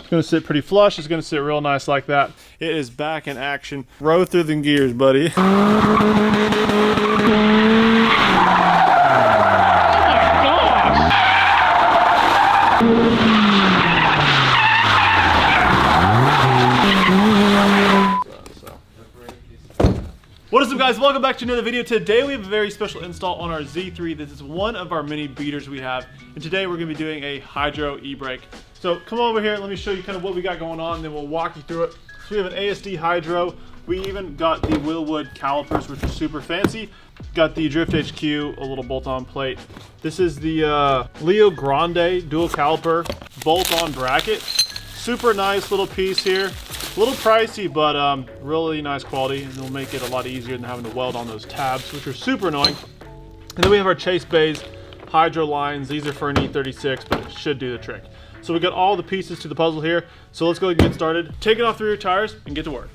It's gonna sit pretty flush. It's gonna sit real nice like that. It is back in action. Row through the gears, buddy. What is up, guys? Welcome back to another video. Today we have a very special install on our Z3. This is one of our mini beaters we have, and today we're going to be doing a hydro e-brake. So come over here, let me show you kind of what we got going on, and then we'll walk you through it. So we have an ASD hydro. We even got the Willwood calipers, which are super fancy. Got the Drift HQ, a little bolt-on plate. This is the Leo Grande dual caliper bolt-on bracket. Super nice little piece here. A little pricey, but really nice quality, and it'll make it a lot easier than having to weld on those tabs, which are super annoying. And then we have our Chase Bays hydro lines. These are for an E36, but it should do the trick. So we got all the pieces to the puzzle here. So let's go ahead and get started. Take it off the rear tires and get to work.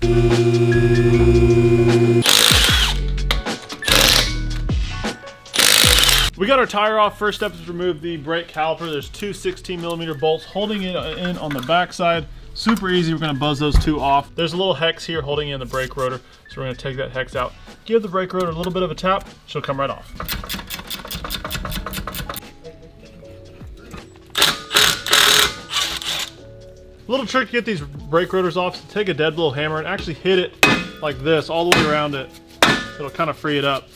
We got our tire off. First step is remove the brake caliper. There's two 16mm bolts holding it in on the back side. Super easy. We're going to buzz those two off. There's a little hex here holding in the brake rotor, so we're going to take that hex out. Give the brake rotor a little bit of a tap. She'll come right off. A little trick to get these brake rotors off is to take a dead blow hammer and actually hit it like this all the way around it. It'll kind of free it up.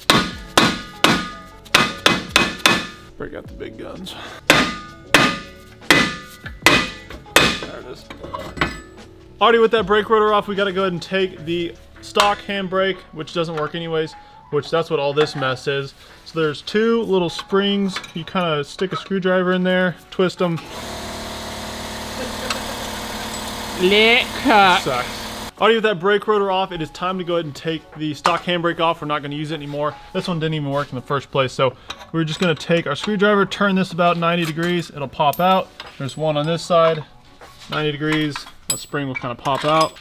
Break out the big guns. There it is. Already with that brake rotor off, we got to go ahead and take the stock handbrake, which doesn't work anyways, which that's what all this mess is. So there's two little springs. You kind of stick a screwdriver in there, twist them. Sucks. Already with that brake rotor off, it is time to go ahead and take the stock handbrake off. We're not going to use it anymore. This one didn't even work in the first place, so we're just going to take our screwdriver, turn this about 90 degrees. It'll pop out. There's one on this side, 90 degrees. The spring will kind of pop out.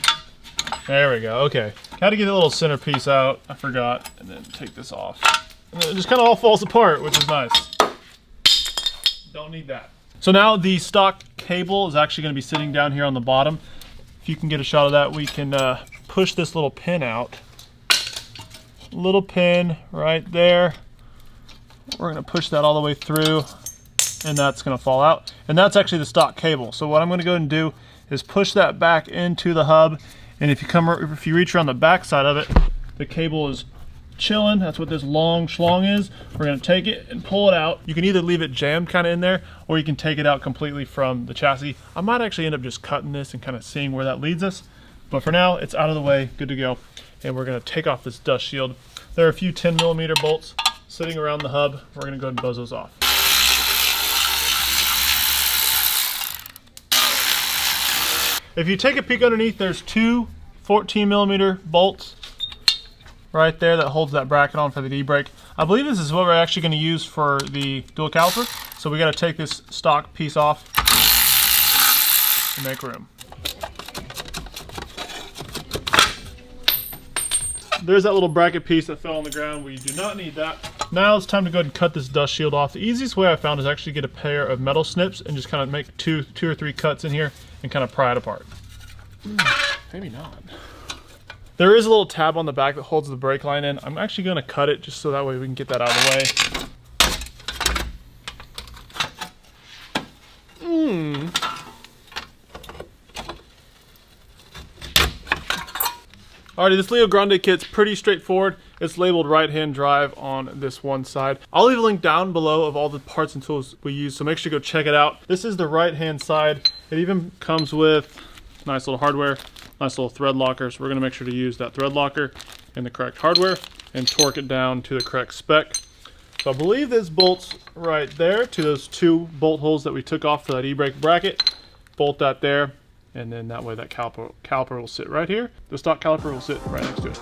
There we go. Okay. Had to get a little centerpiece out. I forgot. And then take this off. And then it just kind of all falls apart, which is nice. Don't need that. So now the stock cable is actually going to be sitting down here on the bottom. If you can get a shot of that, we can push this little pin out. Little pin right there. We're going to push that all the way through, and that's going to fall out. And that's actually the stock cable. So what I'm going to go ahead and do is push that back into the hub, and if you reach around the back side of it, the cable is chilling. That's what this long schlong is. We're going to take it and pull it out. You can either leave it jammed kind of in there, or you can take it out completely from the chassis. I might actually end up just cutting this and kind of seeing where that leads us, but for now it's out of the way, good to go. And we're going to take off this dust shield. There are a few 10mm bolts sitting around the hub. We're going to go ahead and buzz those off. If you take a peek underneath, there's two 14mm bolts right there that holds that bracket on for the e-brake. I believe this is what we're actually going to use for the dual caliper. So we got to take this stock piece off and make room. There's that little bracket piece that fell on the ground. We do not need that. Now it's time to go ahead and cut this dust shield off. The easiest way I found is actually get a pair of metal snips and just kind of make two or three cuts in here and kind of pry it apart. Maybe not. There is a little tab on the back that holds the brake line in. I'm actually going to cut it just so that way we can get that out of the way. Alrighty, this Leo Grande kit's pretty straightforward. It's labeled right-hand drive on this one side. I'll leave a link down below of all the parts and tools we use, so make sure you go check it out. This is the right-hand side. It even comes with nice little hardware, nice little thread locker. So we're going to make sure to use that thread locker and the correct hardware and torque it down to the correct spec. So I believe this bolts right there to those two bolt holes that we took off for that e-brake bracket. Bolt that there, and then that way that caliper will sit right here. The stock caliper will sit right next to it.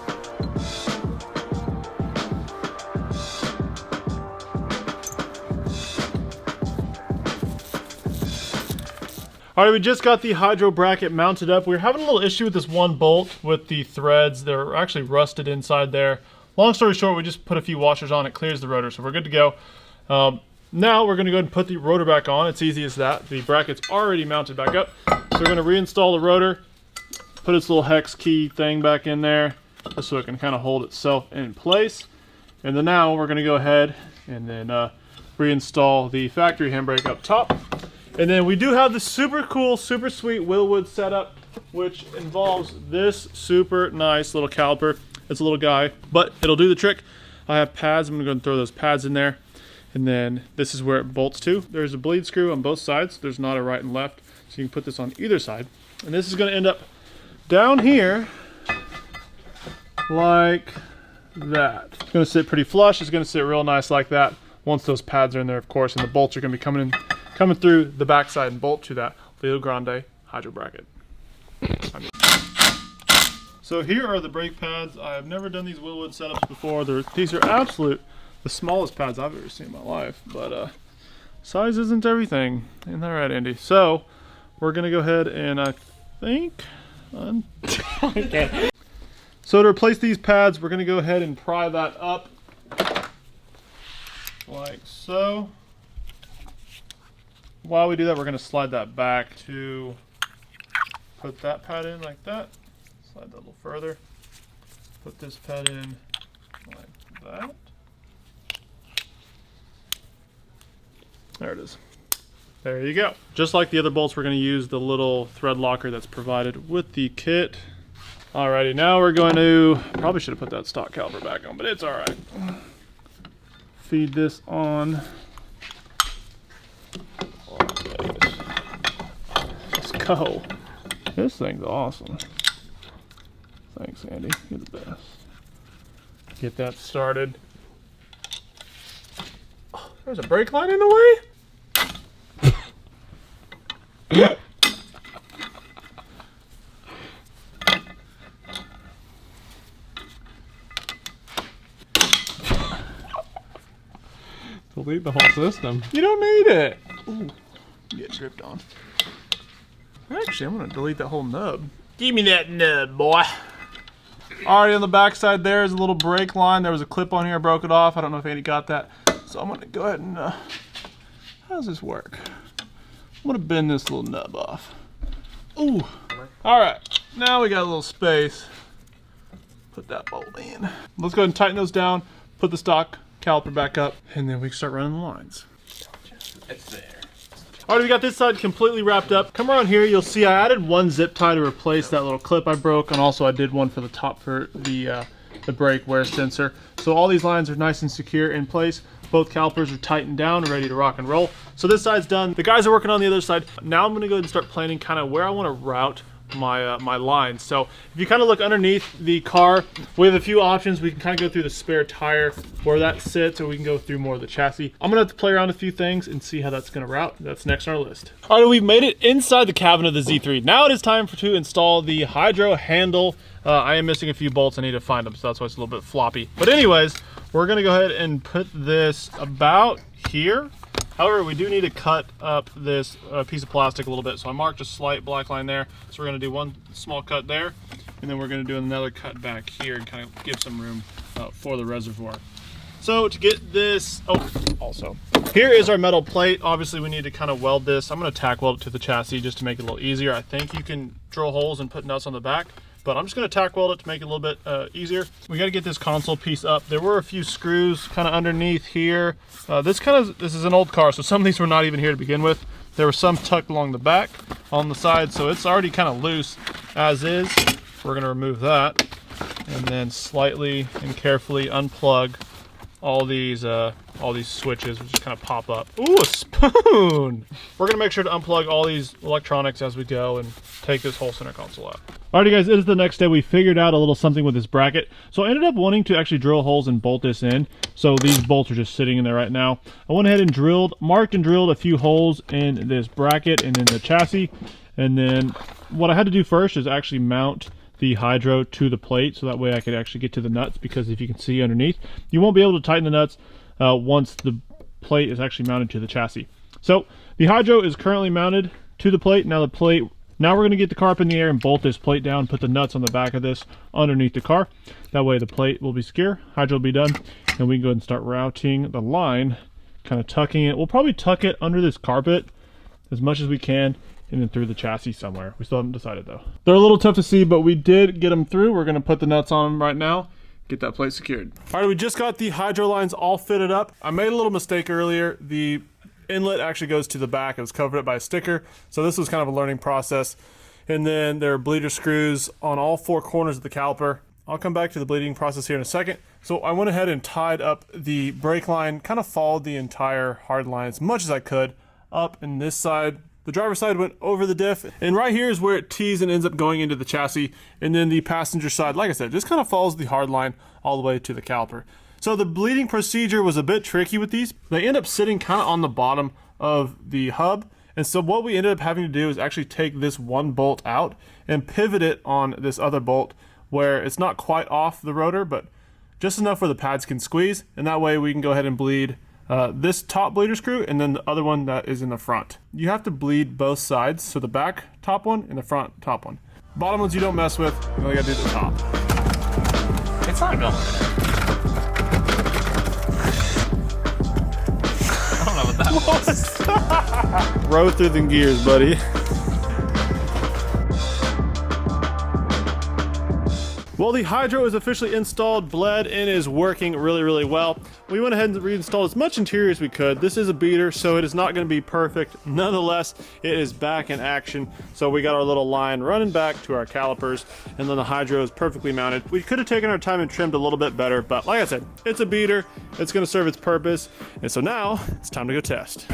All right, we just got the hydro bracket mounted up. We were having a little issue with this one bolt with the threads. They're actually rusted inside there. Long story short, we just put a few washers on. It clears the rotor, so we're good to go. Now we're going to go ahead and put the rotor back on. It's easy as that. The bracket's already mounted back up. So we're gonna reinstall the rotor, put its little hex key thing back in there, just so it can kind of hold itself in place. And then now we're gonna go ahead and then reinstall the factory handbrake up top. And then we do have the super cool, super sweet Willwood setup, which involves this super nice little caliper. It's a little guy, but it'll do the trick. I have pads. I'm gonna go and throw those pads in there. And then this is where it bolts to. There's a bleed screw on both sides. There's not a right and left. So you can put this on either side. And this is gonna end up down here like that. It's gonna sit pretty flush. It's gonna sit real nice like that. Once those pads are in there, of course, and the bolts are gonna be coming through the backside and bolt to that Leo Grande hydro bracket. So here are the brake pads. I have never done these Willwood setups before. These are the smallest pads I've ever seen in my life, but size isn't everything. Isn't that right, Andy? So we're gonna go ahead and I think, so to replace these pads, we're gonna go ahead and pry that up like so. While we do that, we're gonna slide that back to put that pad in like that. Slide that a little further. Put this pad in like that. There it is. There you go. Just like the other bolts, we're going to use the little thread locker that's provided with the kit. Alrighty, now we're going to, probably should have put that stock caliper back on, but it's alright. Feed this on. Let's go. This thing's awesome. Thanks, Andy. You're the best. Get that started. Oh, there's a brake line in the way? Delete the whole system. You don't need it. Ooh, get dripped on. Actually, I'm gonna delete that whole nub. Give me that nub, boy. Already on the back side there is a little brake line. There was a clip on here, I broke it off. I don't know if Andy got that. So I'm gonna go ahead and, how does this work? I'm gonna bend this little nub off. Ooh. All right, now we got a little space. Put that bolt in. Let's go ahead and tighten those down, put the stock caliper back up, and then we can start running the lines. It's there. All right, we got this side completely wrapped up. Come around here, you'll see I added one zip tie to replace that little clip I broke, and also I did one for the top for the brake wear sensor. So all these lines are nice and secure in place. Both calipers are tightened down and ready to rock and roll. So this side's done. The guys are working on the other side. Now I'm gonna go ahead and start planning kind of where I wanna route my my lines. So if you kind of look underneath the car, we have a few options. We can kind of go through the spare tire where that sits, or we can go through more of the chassis. I'm gonna have to play around with a few things and see how that's gonna route. That's next on our list. All right, we've made it inside the cabin of the Z3. Now it is time to install the hydro handle. I am missing a few bolts. I need to find them, so that's why it's a little bit floppy. But anyways, we're gonna go ahead and put this about here. However, we do need to cut up this piece of plastic a little bit. So I marked a slight black line there. So we're gonna do one small cut there, and then we're gonna do another cut back here and kind of give some room for the reservoir. So to get this, also, here is our metal plate. Obviously we need to kind of weld this. I'm gonna tack weld it to the chassis just to make it a little easier. I think you can drill holes and put nuts on the back, but I'm just gonna tack weld it to make it a little bit easier. We gotta get this console piece up. There were a few screws kind of underneath here. This is an old car, so some of these were not even here to begin with. There were some tucked along the back on the side, so it's already kind of loose as is. We're gonna remove that and then slightly and carefully unplug all these switches, which just kind of pop up. Ooh, a spoon! We're gonna make sure to unplug all these electronics as we go and take this whole center console out. Alrighty guys, it is the next day. We figured out a little something with this bracket. So I ended up wanting to actually drill holes and bolt this in. So these bolts are just sitting in there right now. I went ahead and marked and drilled a few holes in this bracket and in the chassis. And then what I had to do first is actually mount the hydro to the plate, so that way I could actually get to the nuts, because if you can see underneath, you won't be able to tighten the nuts once the plate is actually mounted to the chassis. So the hydro is currently mounted to the plate. Now we're going to get the car up in the air and bolt this plate down, put the nuts on the back of this underneath the car. That way the plate will be secure, hydro will be done, and we can go ahead and start routing the line, kind of tucking it. We'll probably tuck it under this carpet as much as we can and then through the chassis somewhere. We still haven't decided though. They're a little tough to see, but we did get them through. We're gonna put the nuts on them right now, get that plate secured. All right, we just got the hydro lines all fitted up. I made a little mistake earlier. The inlet actually goes to the back. It was covered up by a sticker. So this was kind of a learning process. And then there are bleeder screws on all 4 corners of the caliper. I'll come back to the bleeding process here in a second. So I went ahead and tied up the brake line, kind of followed the entire hard line as much as I could up, and this side, the driver's side went over the diff, and right here is where it tees and ends up going into the chassis. And then the passenger side, like I said, just kind of follows the hard line all the way to the caliper. So the bleeding procedure was a bit tricky with these. They end up sitting kind of on the bottom of the hub. And so what we ended up having to do is actually take this one bolt out and pivot it on this other bolt where it's not quite off the rotor, but just enough where the pads can squeeze. And that way we can go ahead and bleed this top bleeder screw and then the other one that is in the front. You have to bleed both sides, so the back top one and the front top one. Bottom ones you don't mess with, you only gotta do the top. It's not going in there. I don't know what that was. Row through the gears, buddy. Well, the hydro is officially installed, bled, and is working really well. We went ahead and reinstalled as much interior as we could. This is a beater, so it is not going to be perfect. Nonetheless, it is back in action. So we got our little line running back to our calipers, and then the hydro is perfectly mounted. We could have taken our time and trimmed a little bit better, but like I said, it's a beater. It's going to serve its purpose. And so now it's time to go test.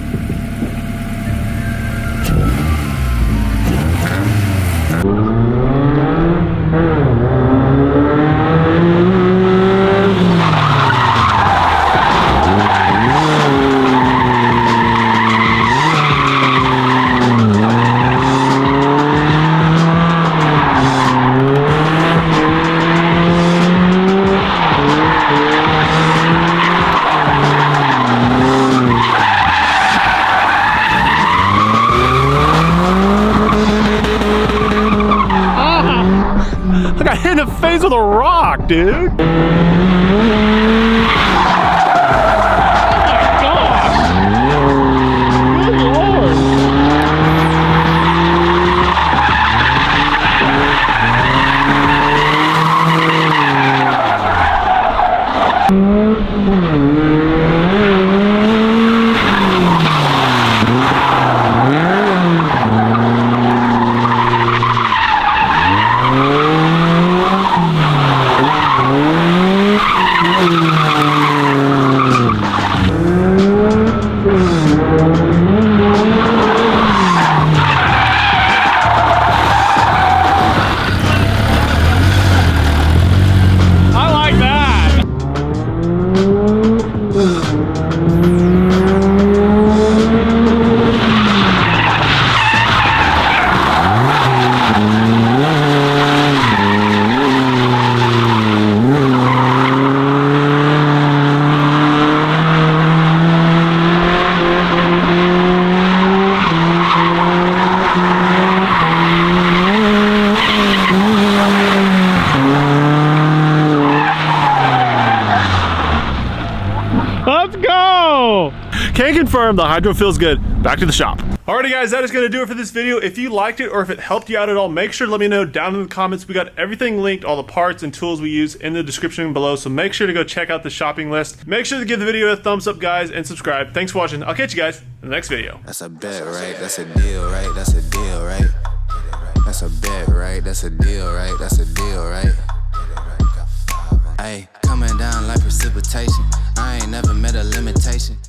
I got hit in the face with a rock, dude. Let's go! Can confirm the hydro feels good. Back to the shop. Alrighty guys, that is going to do it for this video. If you liked it or if it helped you out at all, make sure to let me know down in the comments. We got everything linked, all the parts and tools we use in the description below, so make sure to go check out the shopping list. Make sure to give the video a thumbs up, guys, and subscribe. Thanks for watching. I'll catch you guys in the next video. That's a bet, right? That's a deal, right? That's a deal, right? That's a bet, right? That's a deal, right? That's a deal, right? Hey, coming down like precipitation. I ain't never met a limitation.